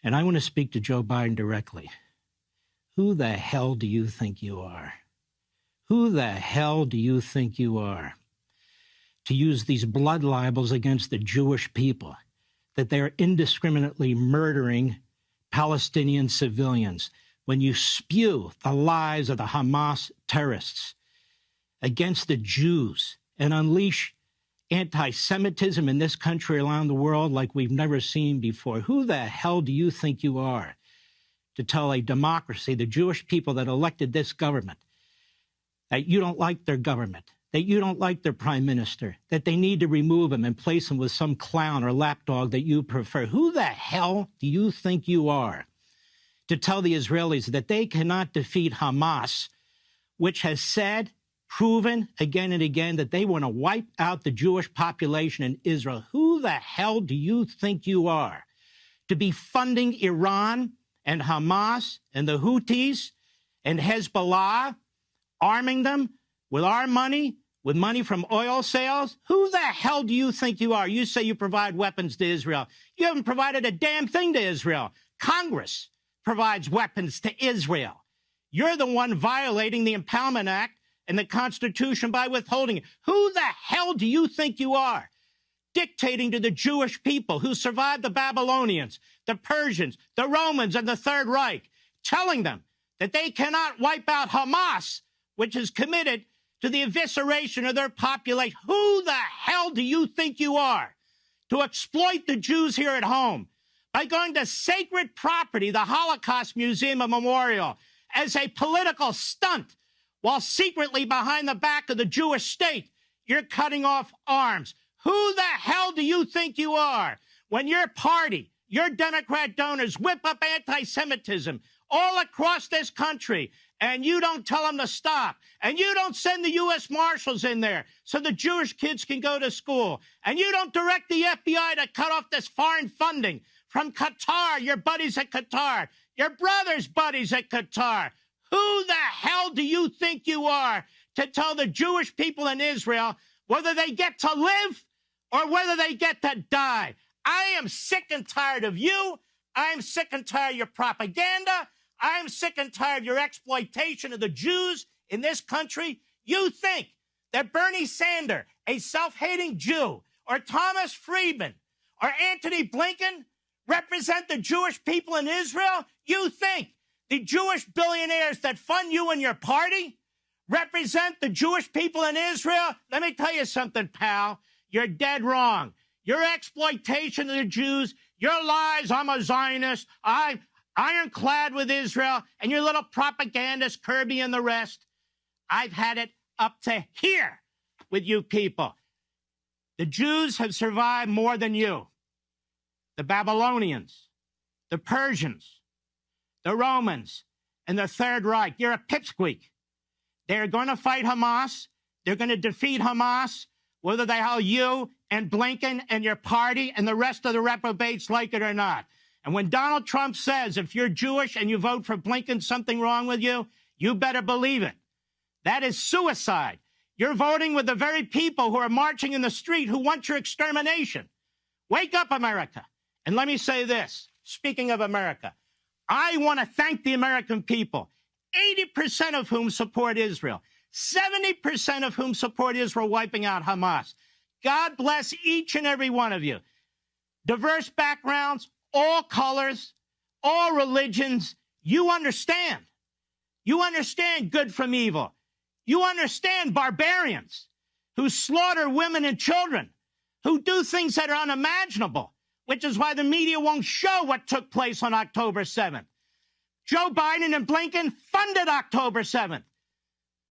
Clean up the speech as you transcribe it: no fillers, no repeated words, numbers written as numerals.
And I want to speak to Joe Biden directly. Who the hell do you think you are? Who the hell do you think you are to use these blood libels against the Jewish people, that they're indiscriminately murdering Palestinian civilians, when you spew the lies of the Hamas terrorists against the Jews and unleash anti-Semitism in this country around the world like we've never seen before? Who the hell do you think you are to tell a democracy, the Jewish people that elected this government, that you don't like their government, that you don't like their prime minister, that they need to remove him and place him with some clown or lapdog that you prefer? Who the hell do you think you are to tell the Israelis that they cannot defeat Hamas, which has said, proven again and again, that they want to wipe out the Jewish population in Israel? Who the hell do you think you are to be funding Iran and Hamas and the Houthis and Hezbollah, arming them with our money, with money from oil sales? Who the hell do you think you are? You say you provide weapons to Israel. You haven't provided a damn thing to Israel. Congress provides weapons to Israel. You're the one violating the Impoundment Act and the Constitution by withholding it. Who the hell do you think you are, dictating to the Jewish people who survived the Babylonians, the Persians, the Romans, and the Third Reich, telling them that they cannot wipe out Hamas, which is committed to the evisceration of their population? Who the hell do you think you are to exploit the Jews here at home by going to sacred property, the Holocaust Museum and Memorial, as a political stunt, while secretly behind the back of the Jewish state, you're cutting off arms? Who the hell do you think you are when your party, your Democrat donors whip up anti-Semitism all across this country, and you don't tell them to stop, and you don't send the U.S. Marshals in there so the Jewish kids can go to school, and you don't direct the FBI to cut off this foreign funding from Qatar, your buddies at Qatar, your brother's buddies at Qatar? Who the hell do you think you are to tell the Jewish people in Israel whether they get to live or whether they get to die? I am sick and tired of you. I am sick and tired of your propaganda. I am sick and tired of your exploitation of the Jews in this country. You think that Bernie Sanders, a self-hating Jew, or Thomas Friedman, or Antony Blinken represent the Jewish people in Israel? You think the Jewish billionaires that fund you and your party represent the Jewish people in Israel? Let me tell you something, pal. You're dead wrong. Your exploitation of the Jews, your lies, I'm a Zionist, I'm ironclad with Israel, and your little propagandists, Kirby and the rest, I've had it up to here with you people. The Jews have survived more than you. The Babylonians, the Persians, the Romans, and the Third Reich. You're a pipsqueak. They're going to fight Hamas. They're going to defeat Hamas, whether they hell you and Blinken and your party and the rest of the reprobates like it or not. And when Donald Trump says, if you're Jewish and you vote for Blinken, something wrong with you, you better believe it. That is suicide. You're voting with the very people who are marching in the street who want your extermination. Wake up, America. And let me say this, speaking of America, I want to thank the American people, 80% of whom support Israel, 70% of whom support Israel wiping out Hamas. God bless each and every one of you. Diverse backgrounds, all colors, all religions. You understand. You understand good from evil. You understand barbarians who slaughter women and children, who do things that are unimaginable, which is why the media won't show what took place on October 7th. Joe Biden and Blinken funded October 7th.